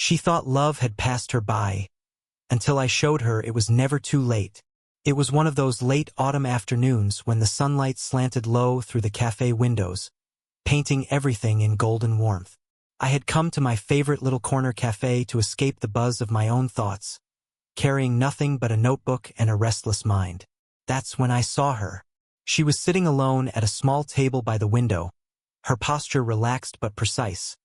She thought love had passed her by, until I showed her it was never too late. It was one of those late autumn afternoons when the sunlight slanted low through the cafe windows, painting everything in golden warmth. I had come to my favorite little corner cafe to escape the buzz of my own thoughts, carrying nothing but a notebook and a restless mind. That's when I saw her. She was sitting alone at a small table by the window, her posture relaxed but precise,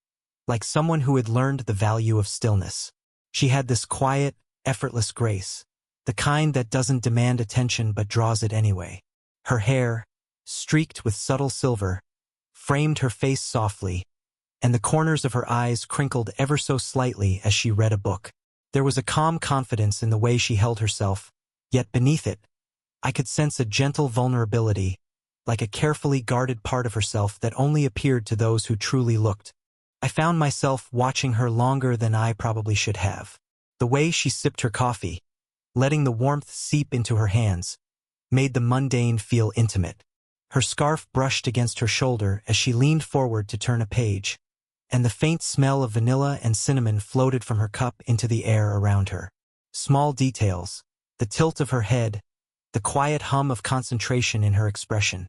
like someone who had learned the value of stillness. She had this quiet, effortless grace, the kind that doesn't demand attention but draws it anyway. Her hair, streaked with subtle silver, framed her face softly, and the corners of her eyes crinkled ever so slightly as she read a book. There was a calm confidence in the way she held herself, yet beneath it, I could sense a gentle vulnerability, like a carefully guarded part of herself that only appeared to those who truly looked. I found myself watching her longer than I probably should have. The way she sipped her coffee, letting the warmth seep into her hands, made the mundane feel intimate. Her scarf brushed against her shoulder as she leaned forward to turn a page, and the faint smell of vanilla and cinnamon floated from her cup into the air around her. Small details, the tilt of her head, the quiet hum of concentration in her expression,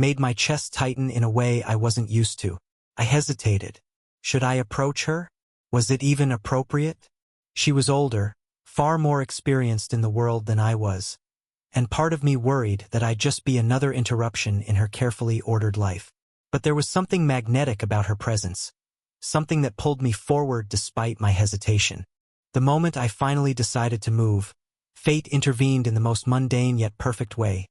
made my chest tighten in a way I wasn't used to. I hesitated. Should I approach her? Was it even appropriate? She was older, far more experienced in the world than I was, and part of me worried that I'd just be another interruption in her carefully ordered life. But there was something magnetic about her presence, something that pulled me forward despite my hesitation. The moment I finally decided to move, fate intervened in the most mundane yet perfect way.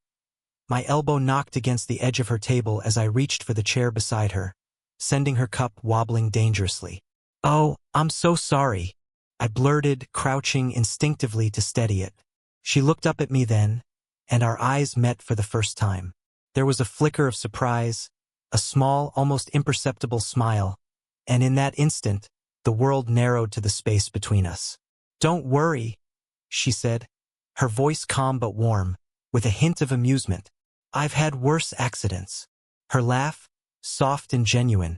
My elbow knocked against the edge of her table as I reached for the chair beside her, sending her cup wobbling dangerously. "Oh, I'm so sorry," I blurted, crouching instinctively to steady it. She looked up at me then, and our eyes met for the first time. There was a flicker of surprise, a small, almost imperceptible smile, and in that instant, the world narrowed to the space between us. "Don't worry," she said, her voice calm but warm, with a hint of amusement. "I've had worse accidents." Her laugh, soft and genuine,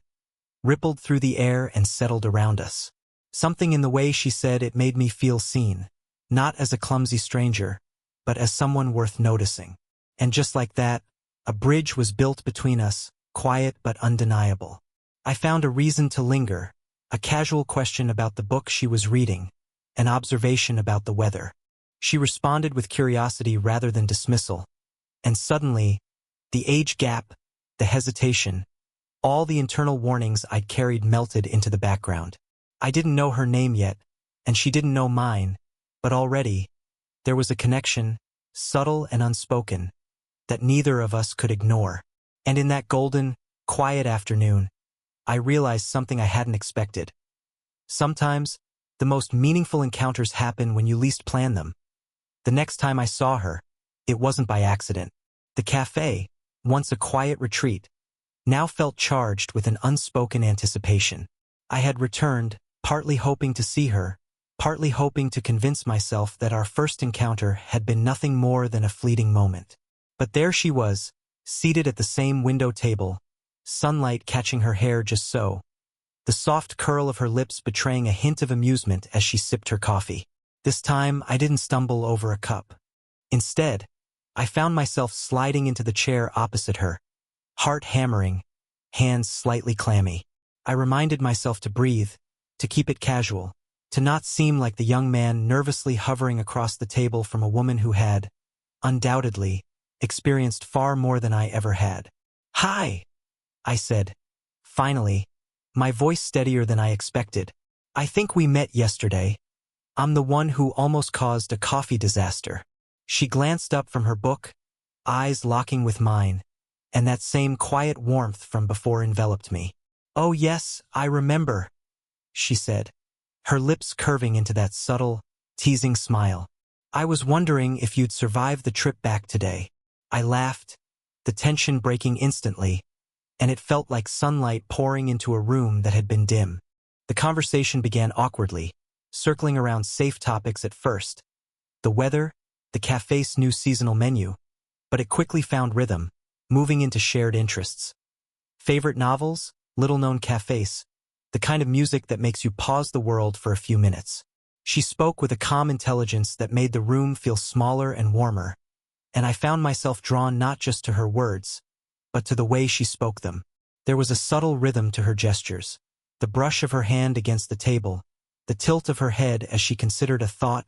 rippled through the air and settled around us. Something in the way she said it made me feel seen, not as a clumsy stranger, but as someone worth noticing. And just like that, a bridge was built between us, quiet but undeniable. I found a reason to linger, a casual question about the book she was reading, an observation about the weather. She responded with curiosity rather than dismissal, and suddenly, the age gap, the hesitation, all the internal warnings I'd carried melted into the background. I didn't know her name yet, and she didn't know mine, but already, there was a connection, subtle and unspoken, that neither of us could ignore. And in that golden, quiet afternoon, I realized something I hadn't expected. Sometimes, the most meaningful encounters happen when you least plan them. The next time I saw her, it wasn't by accident. The cafe, once a quiet retreat, now felt charged with an unspoken anticipation. I had returned, partly hoping to see her, partly hoping to convince myself that our first encounter had been nothing more than a fleeting moment. But there she was, seated at the same window table, sunlight catching her hair just so, the soft curl of her lips betraying a hint of amusement as she sipped her coffee. This time, I didn't stumble over a cup. Instead, I found myself sliding into the chair opposite her, heart hammering, hands slightly clammy. I reminded myself to breathe, to keep it casual, to not seem like the young man nervously hovering across the table from a woman who had, undoubtedly, experienced far more than I ever had. "Hi," I said, finally, my voice steadier than I expected. "I think we met yesterday. I'm the one who almost caused a coffee disaster." She glanced up from her book, eyes locking with mine, and that same quiet warmth from before enveloped me. "Oh yes, I remember," she said, her lips curving into that subtle, teasing smile. "I was wondering if you'd survive the trip back today." I laughed, the tension breaking instantly, and it felt like sunlight pouring into a room that had been dim. The conversation began awkwardly, circling around safe topics at first. The weather, the cafe's new seasonal menu, but it quickly found rhythm, moving into shared interests. Favorite novels, little-known cafes, the kind of music that makes you pause the world for a few minutes. She spoke with a calm intelligence that made the room feel smaller and warmer, and I found myself drawn not just to her words, but to the way she spoke them. There was a subtle rhythm to her gestures, the brush of her hand against the table, the tilt of her head as she considered a thought,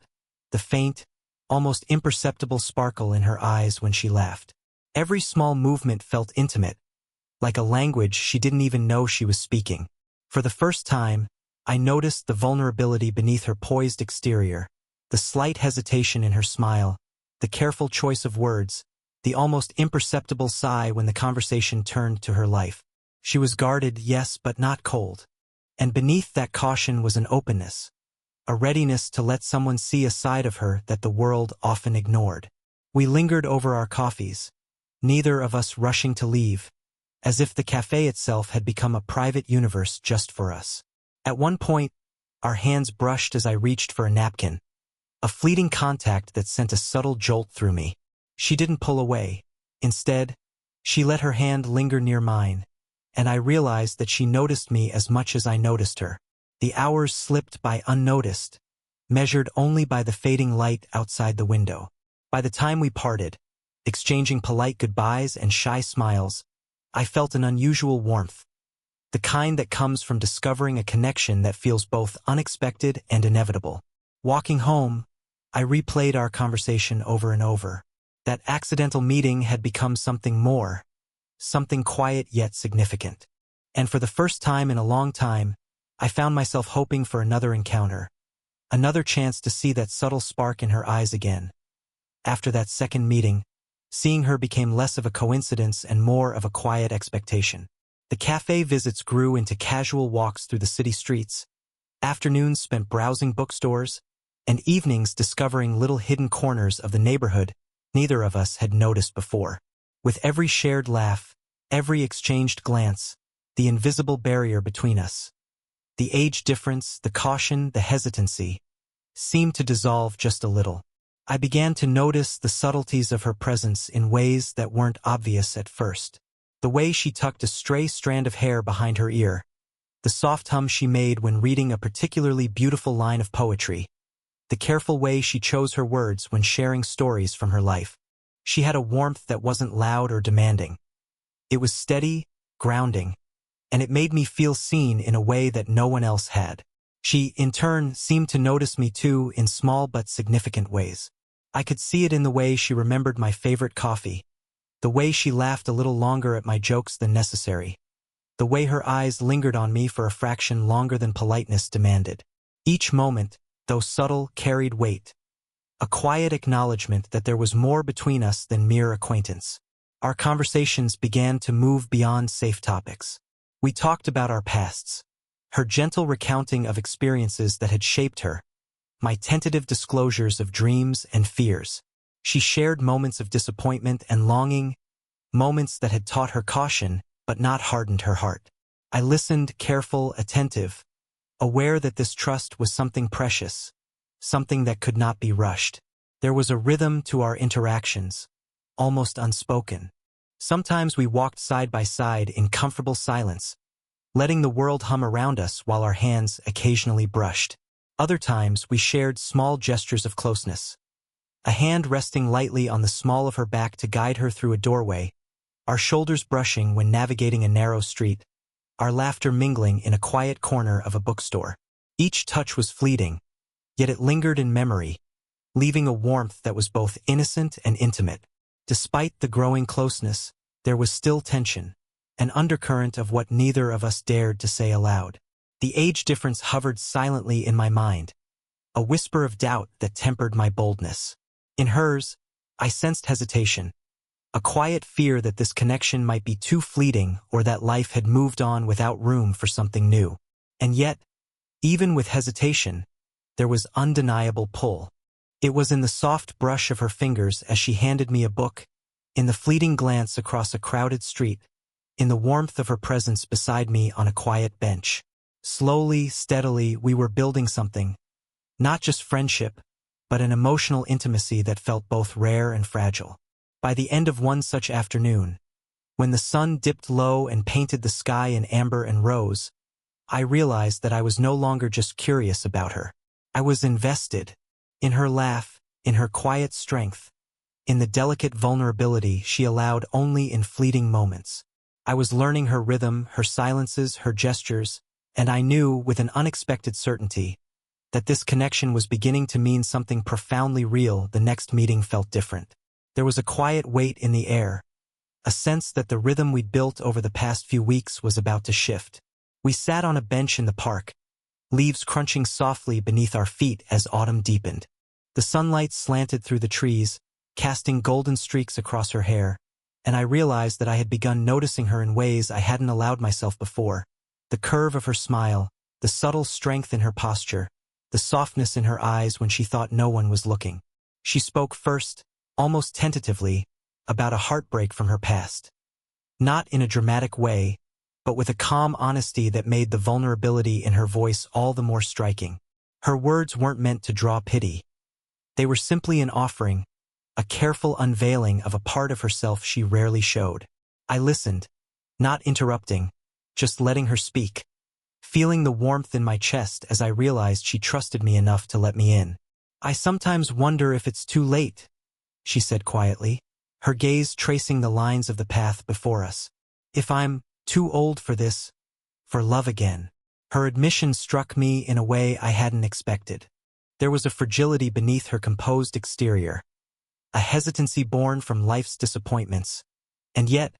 the faint, almost imperceptible sparkle in her eyes when she laughed. Every small movement felt intimate, like a language she didn't even know she was speaking. For the first time, I noticed the vulnerability beneath her poised exterior, the slight hesitation in her smile, the careful choice of words, the almost imperceptible sigh when the conversation turned to her life. She was guarded, yes, but not cold. And beneath that caution was an openness, a readiness to let someone see a side of her that the world often ignored. We lingered over our coffees, neither of us rushing to leave, as if the cafe itself had become a private universe just for us. At one point, our hands brushed as I reached for a napkin, a fleeting contact that sent a subtle jolt through me. She didn't pull away. Instead, she let her hand linger near mine, and I realized that she noticed me as much as I noticed her. The hours slipped by unnoticed, measured only by the fading light outside the window. By the time we parted, exchanging polite goodbyes and shy smiles, I felt an unusual warmth, the kind that comes from discovering a connection that feels both unexpected and inevitable. Walking home, I replayed our conversation over and over. That accidental meeting had become something more, something quiet yet significant. And for the first time in a long time, I found myself hoping for another encounter, another chance to see that subtle spark in her eyes again. After that second meeting, seeing her became less of a coincidence and more of a quiet expectation. The cafe visits grew into casual walks through the city streets, afternoons spent browsing bookstores, and evenings discovering little hidden corners of the neighborhood neither of us had noticed before. With every shared laugh, every exchanged glance, the invisible barrier between us, the age difference, the caution, the hesitancy, seemed to dissolve just a little. I began to notice the subtleties of her presence in ways that weren't obvious at first. The way she tucked a stray strand of hair behind her ear, the soft hum she made when reading a particularly beautiful line of poetry, the careful way she chose her words when sharing stories from her life. She had a warmth that wasn't loud or demanding. It was steady, grounding, and it made me feel seen in a way that no one else had. She, in turn, seemed to notice me too in small but significant ways. I could see it in the way she remembered my favorite coffee, the way she laughed a little longer at my jokes than necessary, the way her eyes lingered on me for a fraction longer than politeness demanded. Each moment, though subtle, carried weight, a quiet acknowledgement that there was more between us than mere acquaintance. Our conversations began to move beyond safe topics. We talked about our pasts, her gentle recounting of experiences that had shaped her, my tentative disclosures of dreams and fears. She shared moments of disappointment and longing, moments that had taught her caution but not hardened her heart. I listened, careful, attentive, aware that this trust was something precious, something that could not be rushed. There was a rhythm to our interactions, almost unspoken. Sometimes we walked side by side in comfortable silence, letting the world hum around us while our hands occasionally brushed. Other times we shared small gestures of closeness, a hand resting lightly on the small of her back to guide her through a doorway, our shoulders brushing when navigating a narrow street, our laughter mingling in a quiet corner of a bookstore. Each touch was fleeting, yet it lingered in memory, leaving a warmth that was both innocent and intimate. Despite the growing closeness, there was still tension, an undercurrent of what neither of us dared to say aloud. The age difference hovered silently in my mind, a whisper of doubt that tempered my boldness. In hers, I sensed hesitation, a quiet fear that this connection might be too fleeting or that life had moved on without room for something new. And yet, even with hesitation, there was undeniable pull. It was in the soft brush of her fingers as she handed me a book, in the fleeting glance across a crowded street, in the warmth of her presence beside me on a quiet bench. Slowly, steadily, we were building something, not just friendship, but an emotional intimacy that felt both rare and fragile. By the end of one such afternoon, when the sun dipped low and painted the sky in amber and rose, I realized that I was no longer just curious about her. I was invested. In her laugh, in her quiet strength, in the delicate vulnerability she allowed only in fleeting moments. I was learning her rhythm, her silences, her gestures, and I knew, with an unexpected certainty, that this connection was beginning to mean something profoundly real. The next meeting felt different. There was a quiet weight in the air, a sense that the rhythm we'd built over the past few weeks was about to shift. We sat on a bench in the park, leaves crunching softly beneath our feet as autumn deepened. The sunlight slanted through the trees, casting golden streaks across her hair, and I realized that I had begun noticing her in ways I hadn't allowed myself before. The curve of her smile, the subtle strength in her posture, the softness in her eyes when she thought no one was looking. She spoke first, almost tentatively, about a heartbreak from her past. Not in a dramatic way, but with a calm honesty that made the vulnerability in her voice all the more striking. Her words weren't meant to draw pity. They were simply an offering, a careful unveiling of a part of herself she rarely showed. I listened, not interrupting, just letting her speak, feeling the warmth in my chest as I realized she trusted me enough to let me in. "I sometimes wonder if it's too late," she said quietly, her gaze tracing the lines of the path before us. "If I'm too old for this, for love again." Her admission struck me in a way I hadn't expected. There was a fragility beneath her composed exterior, a hesitancy born from life's disappointments, and yet,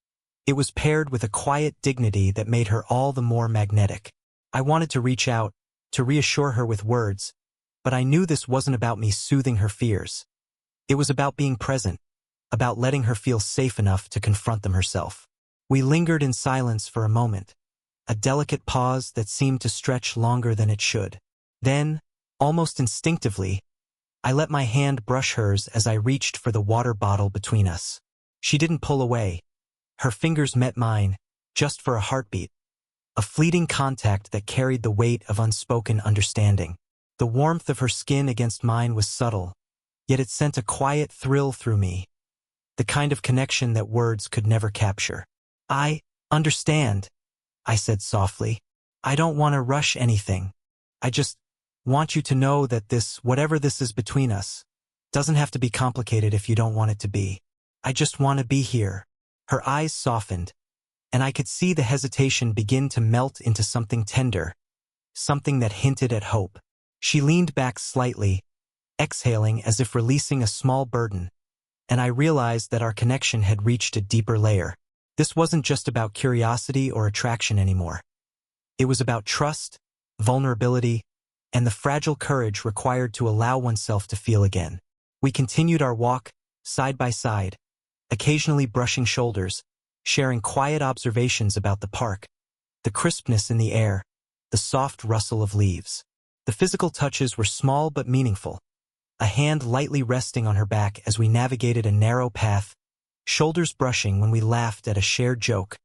it was paired with a quiet dignity that made her all the more magnetic. I wanted to reach out, to reassure her with words, but I knew this wasn't about me soothing her fears. It was about being present, about letting her feel safe enough to confront them herself. We lingered in silence for a moment, a delicate pause that seemed to stretch longer than it should. Then, almost instinctively, I let my hand brush hers as I reached for the water bottle between us. She didn't pull away. Her fingers met mine, just for a heartbeat, a fleeting contact that carried the weight of unspoken understanding. The warmth of her skin against mine was subtle, yet it sent a quiet thrill through me, the kind of connection that words could never capture. "I understand," I said softly. "I don't want to rush anything. I just want you to know that this, whatever this is between us, doesn't have to be complicated if you don't want it to be. I just want to be here." Her eyes softened, and I could see the hesitation begin to melt into something tender, something that hinted at hope. She leaned back slightly, exhaling as if releasing a small burden, and I realized that our connection had reached a deeper layer. This wasn't just about curiosity or attraction anymore. It was about trust, vulnerability, and the fragile courage required to allow oneself to feel again. We continued our walk, side by side, occasionally brushing shoulders, sharing quiet observations about the park, the crispness in the air, the soft rustle of leaves. The physical touches were small but meaningful, a hand lightly resting on her back as we navigated a narrow path, shoulders brushing when we laughed at a shared joke,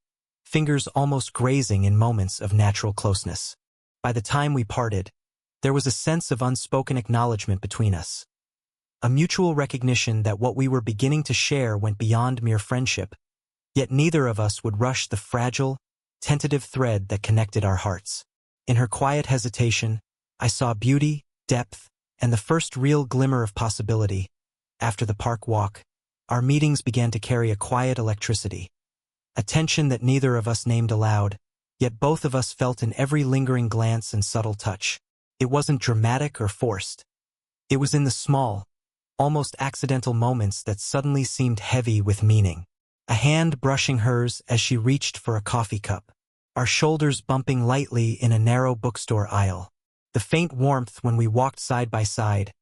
fingers almost grazing in moments of natural closeness. By the time we parted, there was a sense of unspoken acknowledgement between us, a mutual recognition that what we were beginning to share went beyond mere friendship, yet neither of us would rush the fragile, tentative thread that connected our hearts. In her quiet hesitation, I saw beauty, depth, and the first real glimmer of possibility. After the park walk, our meetings began to carry a quiet electricity, a tension that neither of us named aloud, yet both of us felt in every lingering glance and subtle touch. It wasn't dramatic or forced. It was in the small, almost accidental moments that suddenly seemed heavy with meaning. A hand brushing hers as she reached for a coffee cup, our shoulders bumping lightly in a narrow bookstore aisle, the faint warmth when we walked side by side,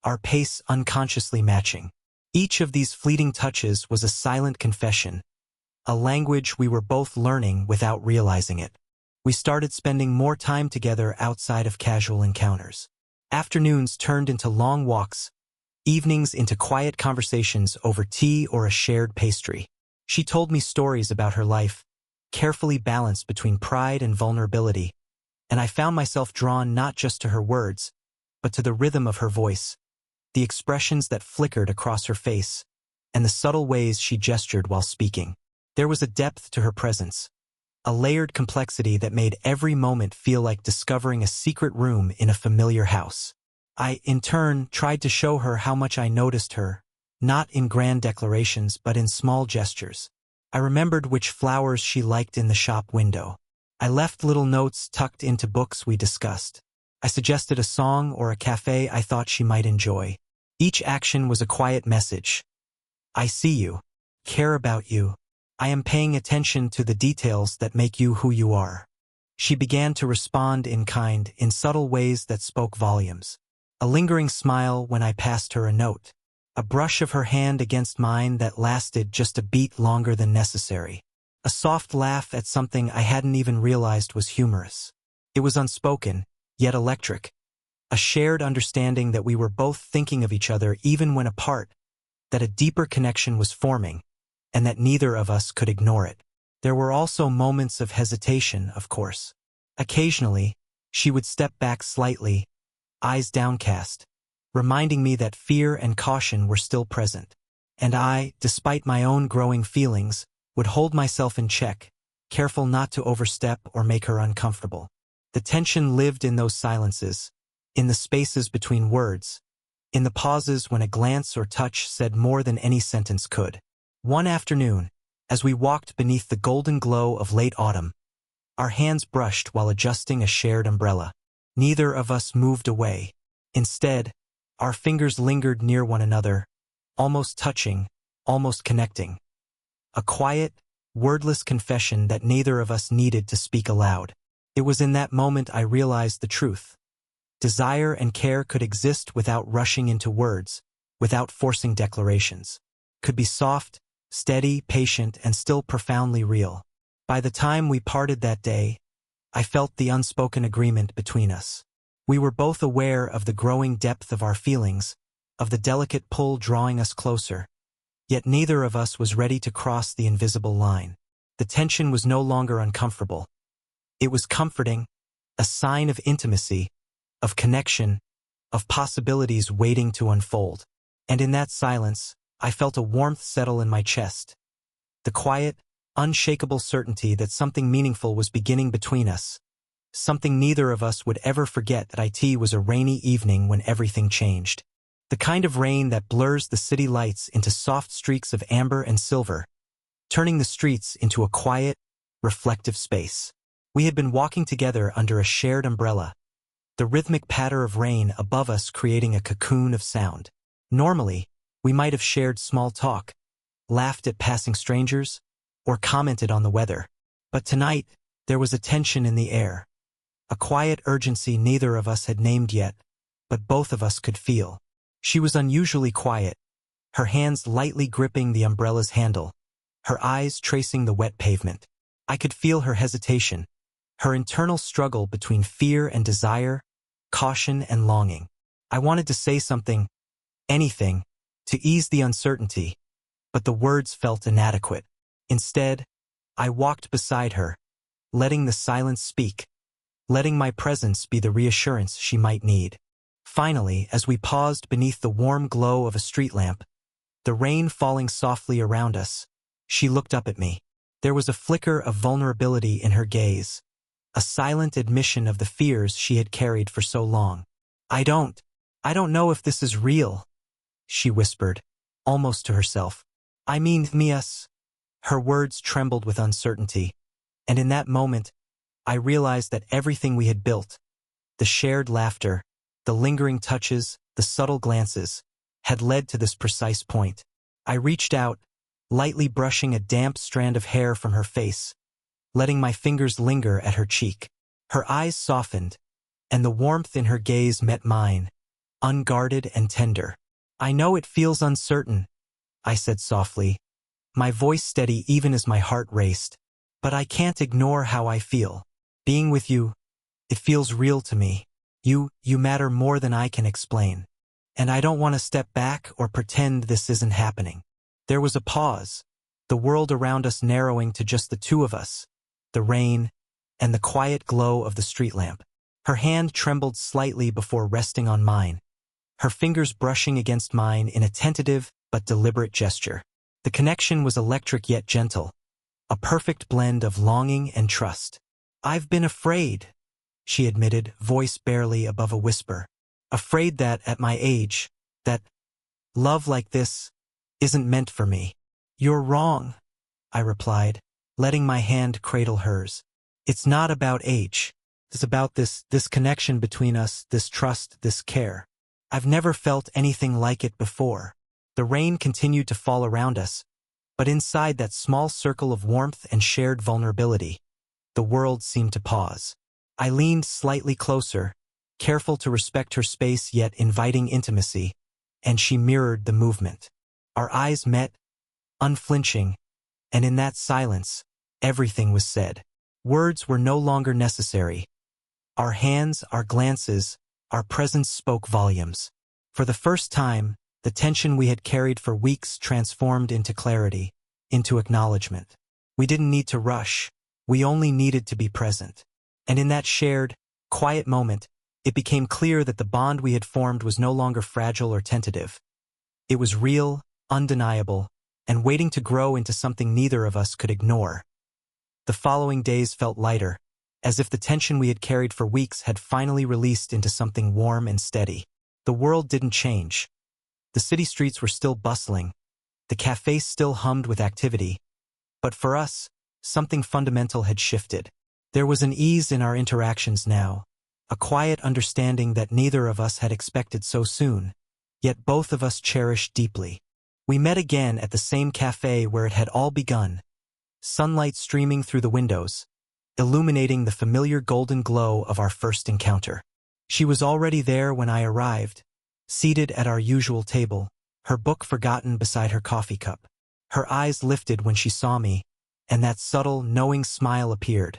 our pace unconsciously matching. Each of these fleeting touches was a silent confession, a language we were both learning without realizing it. We started spending more time together outside of casual encounters. Afternoons turned into long walks, evenings into quiet conversations over tea or a shared pastry. She told me stories about her life, carefully balanced between pride and vulnerability, and I found myself drawn not just to her words, but to the rhythm of her voice, the expressions that flickered across her face, and the subtle ways she gestured while speaking. There was a depth to her presence, a layered complexity that made every moment feel like discovering a secret room in a familiar house. I, in turn, tried to show her how much I noticed her, not in grand declarations but in small gestures. I remembered which flowers she liked in the shop window. I left little notes tucked into books we discussed. I suggested a song or a cafe I thought she might enjoy. Each action was a quiet message. I see you, care about you. I am paying attention to the details that make you who you are. She began to respond in kind, in subtle ways that spoke volumes. A lingering smile when I passed her a note. A brush of her hand against mine that lasted just a beat longer than necessary. A soft laugh at something I hadn't even realized was humorous. It was unspoken, yet electric. A shared understanding that we were both thinking of each other even when apart, that a deeper connection was forming, and that neither of us could ignore it. There were also moments of hesitation, of course. Occasionally, she would step back slightly, eyes downcast, reminding me that fear and caution were still present. And I, despite my own growing feelings, would hold myself in check, careful not to overstep or make her uncomfortable. The tension lived in those silences, in the spaces between words, in the pauses when a glance or touch said more than any sentence could. One afternoon, as we walked beneath the golden glow of late autumn, our hands brushed while adjusting a shared umbrella. Neither of us moved away. Instead, our fingers lingered near one another, almost touching, almost connecting. A quiet, wordless confession that neither of us needed to speak aloud. It was in that moment I realized the truth. Desire and care could exist without rushing into words, without forcing declarations. Could be soft, steady, patient, and still profoundly real. By the time we parted that day, I felt the unspoken agreement between us. We were both aware of the growing depth of our feelings, of the delicate pull drawing us closer. Yet neither of us was ready to cross the invisible line. The tension was no longer uncomfortable. It was comforting, a sign of intimacy, of connection, of possibilities waiting to unfold. And in that silence, I felt a warmth settle in my chest. The quiet, unshakable certainty that something meaningful was beginning between us. Something neither of us would ever forget. That it was a rainy evening when everything changed. The kind of rain that blurs the city lights into soft streaks of amber and silver, turning the streets into a quiet, reflective space. We had been walking together under a shared umbrella, the rhythmic patter of rain above us creating a cocoon of sound. Normally, we might have shared small talk, laughed at passing strangers, or commented on the weather. But tonight, there was a tension in the air. A quiet urgency neither of us had named yet, but both of us could feel. She was unusually quiet, her hands lightly gripping the umbrella's handle, her eyes tracing the wet pavement. I could feel her hesitation, her internal struggle between fear and desire, caution and longing. I wanted to say something, anything, to ease the uncertainty, but the words felt inadequate. Instead, I walked beside her, letting the silence speak, letting my presence be the reassurance she might need. Finally, as we paused beneath the warm glow of a street lamp, the rain falling softly around us, she looked up at me. There was a flicker of vulnerability in her gaze, a silent admission of the fears she had carried for so long. I don't know if this is real," she whispered, almost to herself. "I mean, us." Her words trembled with uncertainty, and in that moment, I realized that everything we had built, the shared laughter, the lingering touches, the subtle glances, had led to this precise point. I reached out, lightly brushing a damp strand of hair from her face, letting my fingers linger at her cheek. Her eyes softened, and the warmth in her gaze met mine, unguarded and tender. "I know it feels uncertain," I said softly, my voice steady even as my heart raced. "But I can't ignore how I feel. Being with you, it feels real to me. You matter more than I can explain. And I don't want to step back or pretend this isn't happening." There was a pause, the world around us narrowing to just the two of us, the rain, and the quiet glow of the street lamp. Her hand trembled slightly before resting on mine, her fingers brushing against mine in a tentative but deliberate gesture. The connection was electric yet gentle, a perfect blend of longing and trust. "I've been afraid," she admitted, voice barely above a whisper. "Afraid that, at my age, that love like this isn't meant for me." "You're wrong," I replied, letting my hand cradle hers. "It's not about age. It's about this connection between us, this trust, this care. I've never felt anything like it before." The rain continued to fall around us, but inside that small circle of warmth and shared vulnerability, the world seemed to pause. I leaned slightly closer, careful to respect her space yet inviting intimacy, and she mirrored the movement. Our eyes met, unflinching, and in that silence, everything was said. Words were no longer necessary. Our hands, our glances, our presence spoke volumes. For the first time, the tension we had carried for weeks transformed into clarity, into acknowledgement. We didn't need to rush. We only needed to be present. And in that shared, quiet moment, it became clear that the bond we had formed was no longer fragile or tentative. It was real, undeniable, and waiting to grow into something neither of us could ignore. The following days felt lighter, as if the tension we had carried for weeks had finally released into something warm and steady. The world didn't change. The city streets were still bustling. The cafes still hummed with activity. But for us, something fundamental had shifted. There was an ease in our interactions now, a quiet understanding that neither of us had expected so soon, yet both of us cherished deeply. We met again at the same cafe where it had all begun, sunlight streaming through the windows, illuminating the familiar golden glow of our first encounter. She was already there when I arrived, seated at our usual table, her book forgotten beside her coffee cup. Her eyes lifted when she saw me, and that subtle, knowing smile appeared.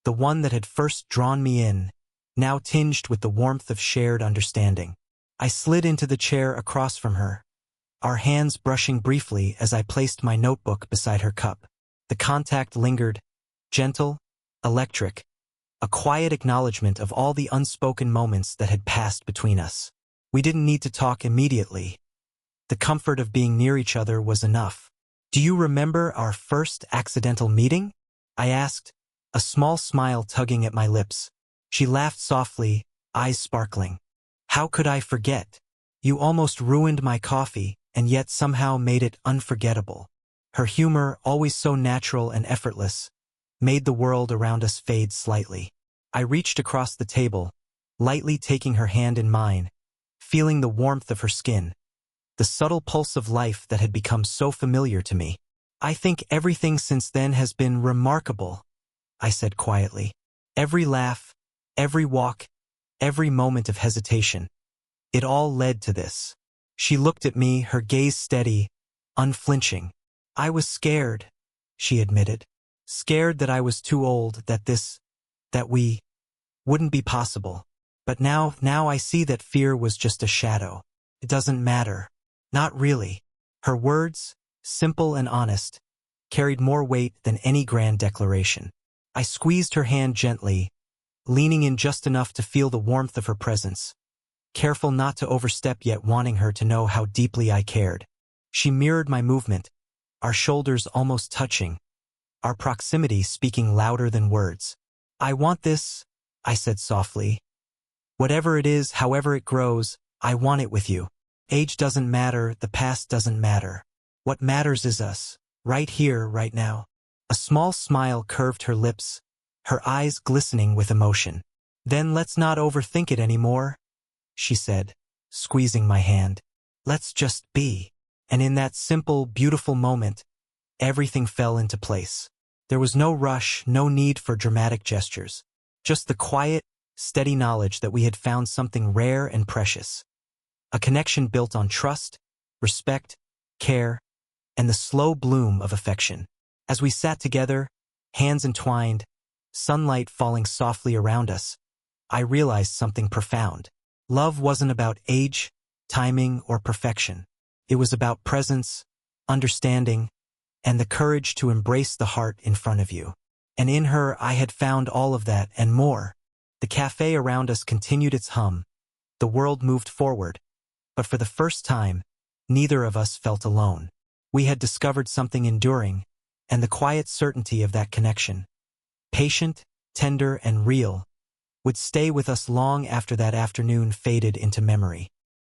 The one that had first drawn me in, now tinged with the warmth of shared understanding. I slid into the chair across from her, our hands brushing briefly as I placed my notebook beside her cup. The contact lingered, gentle, electric, a quiet acknowledgement of all the unspoken moments that had passed between us. We didn't need to talk immediately. The comfort of being near each other was enough. "Do you remember our first accidental meeting?" I asked, a small smile tugging at my lips. She laughed softly, eyes sparkling. "How could I forget? You almost ruined my coffee, and yet somehow made it unforgettable." Her humor, always so natural and effortless, made the world around us fade slightly. I reached across the table, lightly taking her hand in mine, feeling the warmth of her skin, the subtle pulse of life that had become so familiar to me. "I think everything since then has been remarkable," I said quietly. "Every laugh, every walk, every moment of hesitation. It all led to this." She looked at me, her gaze steady, unflinching. "I was scared," she admitted. "Scared that I was too old, that we wouldn't be possible. But now I see that fear was just a shadow. It doesn't matter. Not really." Her words, simple and honest, carried more weight than any grand declaration. I squeezed her hand gently, leaning in just enough to feel the warmth of her presence, careful not to overstep yet wanting her to know how deeply I cared. She mirrored my movement, our shoulders almost touching, our proximity speaking louder than words. "I want this," I said softly. "Whatever it is, however it grows, I want it with you. Age doesn't matter, the past doesn't matter. What matters is us, right here, right now." A small smile curved her lips, her eyes glistening with emotion. "Then let's not overthink it anymore," she said, squeezing my hand. "Let's just be." And in that simple, beautiful moment, everything fell into place. There was no rush, no need for dramatic gestures. Just the quiet, steady knowledge that we had found something rare and precious. A connection built on trust, respect, care, and the slow bloom of affection. As we sat together, hands entwined, sunlight falling softly around us, I realized something profound. Love wasn't about age, timing, or perfection. It was about presence, understanding, and the courage to embrace the heart in front of you. And in her, I had found all of that and more. The cafe around us continued its hum. The world moved forward. But for the first time, neither of us felt alone. We had discovered something enduring, and the quiet certainty of that connection, patient, tender, and real, would stay with us long after that afternoon faded into memory.